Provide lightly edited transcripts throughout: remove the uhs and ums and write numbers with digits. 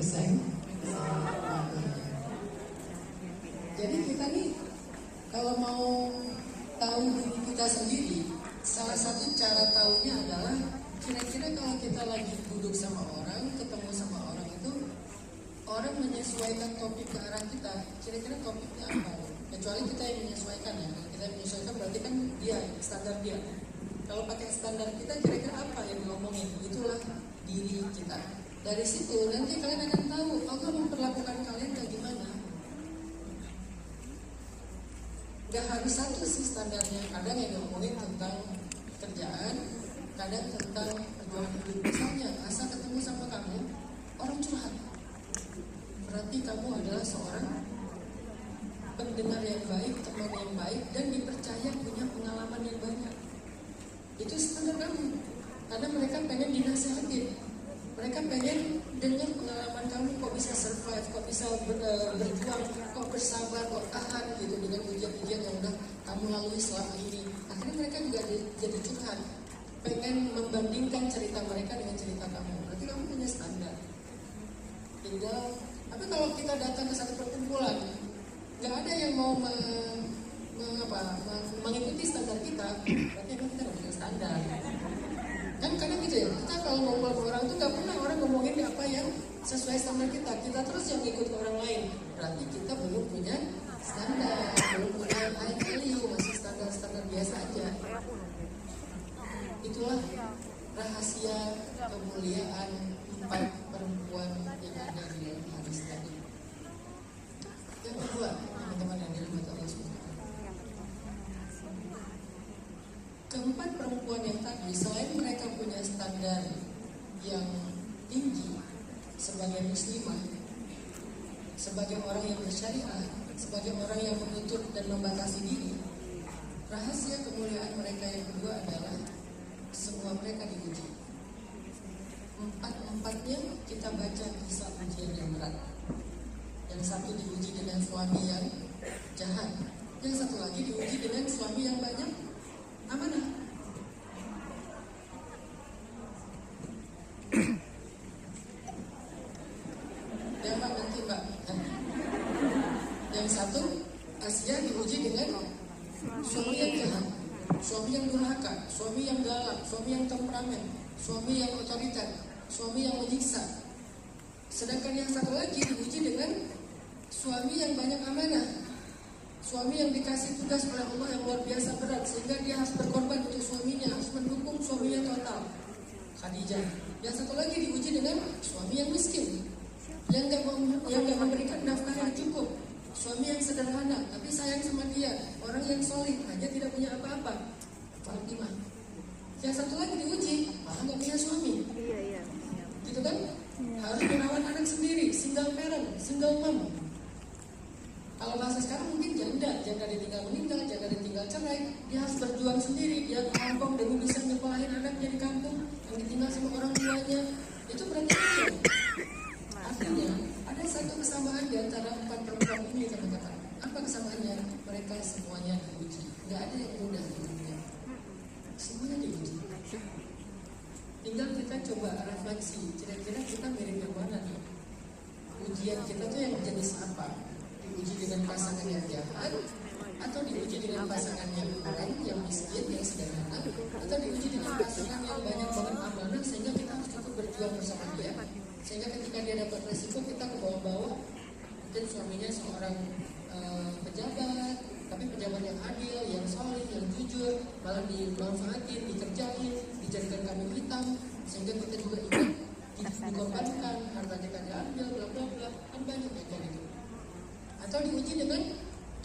bersaing. Jadi kita nih kalau mau tahu diri kita sendiri, salah satu cara tahunya adalah kira-kira kalau kita lagi duduk sama orang, ketemu sama orang itu, orang menyesuaikan topik ke arah kita, kira-kira topiknya apa? Kecuali kita yang menyesuaikan ya, kita yang menyesuaikan berarti kan dia, standar dia. Kalau pakai standar kita, kira-kira apa yang ngomongin? Itulah diri kita. Dari situ nanti kalian akan tahu Allah memperlakukan kalian kayak gimana. Gak harus satu sih standarnya. Kadang yang ngomongin tentang kerjaan, kadang tentang perjuangan hidup. Misalnya, asal ketemu sama kamu, orang curhat, berarti kamu adalah seorang pendengar yang baik, teman yang baik, dan dipercaya punya pengalaman yang banyak. Itu standar kamu. Karena mereka pengen dinasehatin, mereka pengen dengar pengalaman kamu, kok bisa survive, kok bisa berjuang, kok bersabar, kok tahan gitu dengan ujian-ujian yang udah kamu lalui selama ini. Akhirnya mereka juga jadi curhat, pengen membandingkan cerita mereka dengan cerita kamu. Berarti kamu punya standar. Tinggal, tapi kalau kita datang ke satu perkumpulan, nggak ada yang mau mengikuti standar kita, berarti emang kita nggak punya standar. Kan kadang gitu ya, kita kalau ngomong ke orang tuh nggak pernah orang ngomongin apa yang sesuai standar kita. Kita terus yang ikut ke orang lain, berarti kita belum punya standar, belum punya high value, masih standar biasa aja. Itulah rahasia kemuliaan 4 perempuan yang ada di dalam hadis tadi. Yang kedua, teman-teman yang dirahmati Allah SWT, keempat perempuan yang tadi, selain mereka punya standar yang tinggi sebagai muslimah, sebagai orang yang bersyariah, sebagai orang yang menuntut dan membatasi diri, rahasia kemuliaan mereka yang kedua adalah semua mereka diuji. Empat-empatnya kita baca kisah ujian yang berat. Yang satu diuji dengan suami yang jahat, yang satu lagi diuji dengan suami yang banyak amanah. Ya Mbak, nanti Mbak. Yang satu Asia diuji dengan suami yang jahat, suami yang durhaka, suami yang galak, suami yang temperamen, suami yang otoriter, suami yang menyiksa. Sedangkan yang satu lagi diuji dengan suami yang banyak amanah, suami yang dikasih tugas oleh Allah yang luar biasa berat, sehingga dia harus berkorban untuk suaminya, harus mendukung suaminya total. Khadijah. Yang satu lagi diuji dengan suami yang miskin, yang gak memberikan nafkah yang cukup, suami yang sederhana tapi sayang sama dia, orang yang solih hanya tidak punya apa-apa, Fatimah. Yang satu lagi diuji malah gak punya suami, gitu kan? Harus merawat anak sendiri, single parent, single mom. Kalau bahasa sekarang mungkin janda ditinggal meninggal, janda ditinggal cerai, dia harus berjuang sendiri, dia kampung demi bisa nyekolahin anaknya di kampung yang ditinggal sama orang tuanya. Itu berarti kecil. Artinya ada satu kesamaan di antara 4 perempuan ini, teman-teman. Apa kesamaannya? Mereka semuanya diuji. Gak ada yang mudah di dunia. Semuanya diuji. Tinggal kita coba refleksi, kira-kira kita mirip yang mana nih? Ujian kita tuh yang jenis apa? Diuji dengan pasangan yang jahat, atau diuji dengan pasangan yang orang, yang miskin, yang sederhana, atau diuji dengan pasangan yang banyak banget amanah sehingga kita harus cukup berjuang bersama dia, sehingga ketika dia dapat resiko kita ke bawah-bawah. Mungkin suaminya seorang pejabat, tapi pejabat yang adil, yang solid, yang jujur, malah dimanfaatin, dikerjain, dijadikan kambing hitam, sehingga kita juga ikut dikorbankan, harta kita diambil, bla bla bla, kan banyak yang kayak gitu. Atau diuji dengan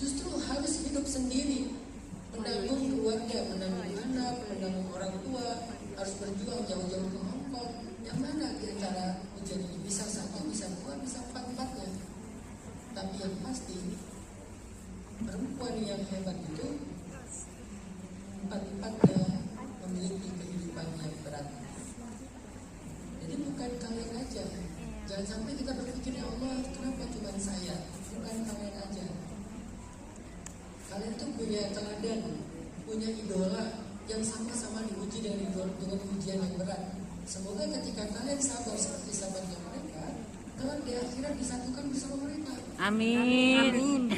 justru harus hidup sendiri, menanggung keluarga, menanggung anak, menanggung orang tua, harus berjuang jauh-jauh ke Hong Kong. Yang mana di antara ujian ini? Bisa 1, bisa 2, bisa 4-4-nya. Tapi yang pasti perempuan yang hebat itu 4-4-nya memiliki kehidupan yang berat. Jadi bukan kalian aja. Jangan sampai kita berpikir, ya Allah, kenapa cuma saya? Bukan kalian aja. Kalian tuh punya teladan, punya idola yang sama-sama diuji dengan ujian yang berat. Semoga ketika kalian sabar seperti sabarnya mereka, kelak di akhirat disatukan bersama mereka. Amin.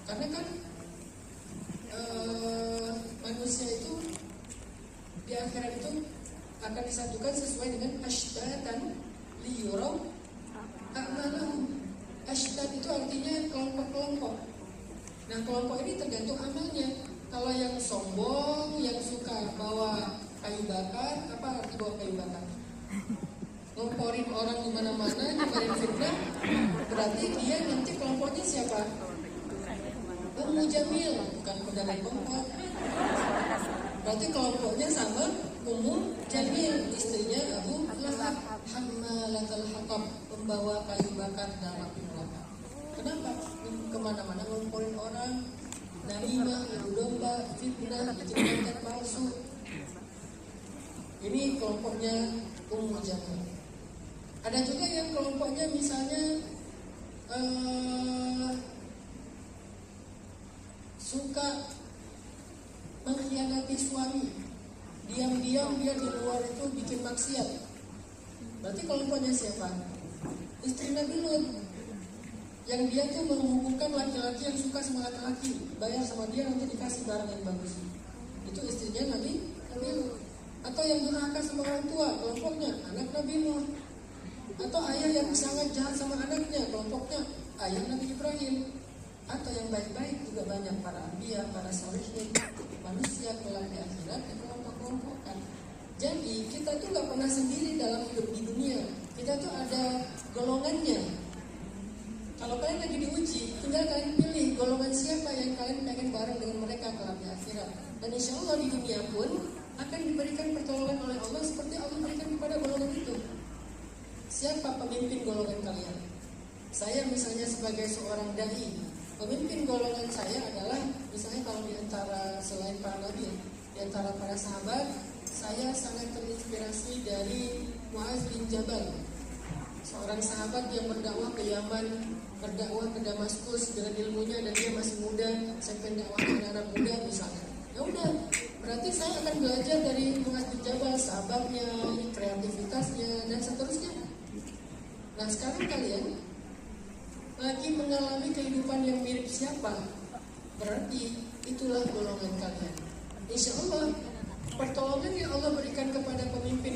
Karena kan manusia itu di akhirat itu akan disatukan sesuai dengan ashtatan liyuraw a'malahum. Ashtat itu artinya kelompok-kelompok. Nah, kelompok ini tergantung amalnya. Kalau yang sombong, yang suka bawa kayu bakar, apa arti bawa kayu bakar? Ngomporin orang di mana-mana, nyebarin fitnah, berarti dia nanti kelompoknya siapa? Ummu Jamil, bukan pedagang kompor. Berarti kelompoknya sama Ummu Jamil, istrinya Abu Lahab, hammalatul hatab, membawa kayu bakar dalam api neraka. Kenapa? Kemana-mana ngomporin orang, namimah, adu domba, fitnah, bikin konten palsu. Ini kelompoknya Ummu Jamil. Ada juga yang kelompoknya misalnya suka mengkhianati suami, diam-diam dia di luar itu bikin maksiat. Berarti kelompoknya siapa? Istri Nabi Lut, yang dia tuh menghubungkan laki-laki yang suka sama laki-laki, bayar sama dia nanti dikasih barang yang bagus. Itu istrinya Nabi Lut. Atau yang durhaka sama orang tua, kelompoknya anak Nabi Nuh. Atau ayah yang sangat jahat sama anaknya, kelompoknya ayah Nabi Ibrahim. Atau yang baik-baik juga banyak, para anbiya, para salihin, manusia kelak di akhirat kelompok-kelompokan. Jadi kita tuh gak pernah sendiri dalam hidup di dunia. Kita tuh ada golongannya. Kalau kalian lagi diuji, tinggal kalian pilih golongan siapa yang kalian pengen bareng dengan mereka kelak di akhirat. Dan insya Allah di dunia pun akan diberikan pertolongan oleh Allah seperti Allah berikan kepada golongan itu. Siapa pemimpin golongan kalian? Saya misalnya sebagai seorang dai, pemimpin golongan saya adalah misalnya kalau di antara selain para nabi, di antara para sahabat, saya sangat terinspirasi dari Muaz bin Jabal, seorang sahabat yang berdakwah ke Yaman, berdakwah ke Damaskus dengan ilmunya dan dia masih muda, saya pengen dakwah ke anak muda misalnya. Ya udah, berarti saya akan belajar dari Muaz bin Jabal, sahabatnya, kreativitasnya dan seterusnya. Nah sekarang kalian lagi mengalami kehidupan yang mirip siapa? Berarti itulah golongan kalian. Insya Allah pertolongan yang Allah berikan kepada pemimpin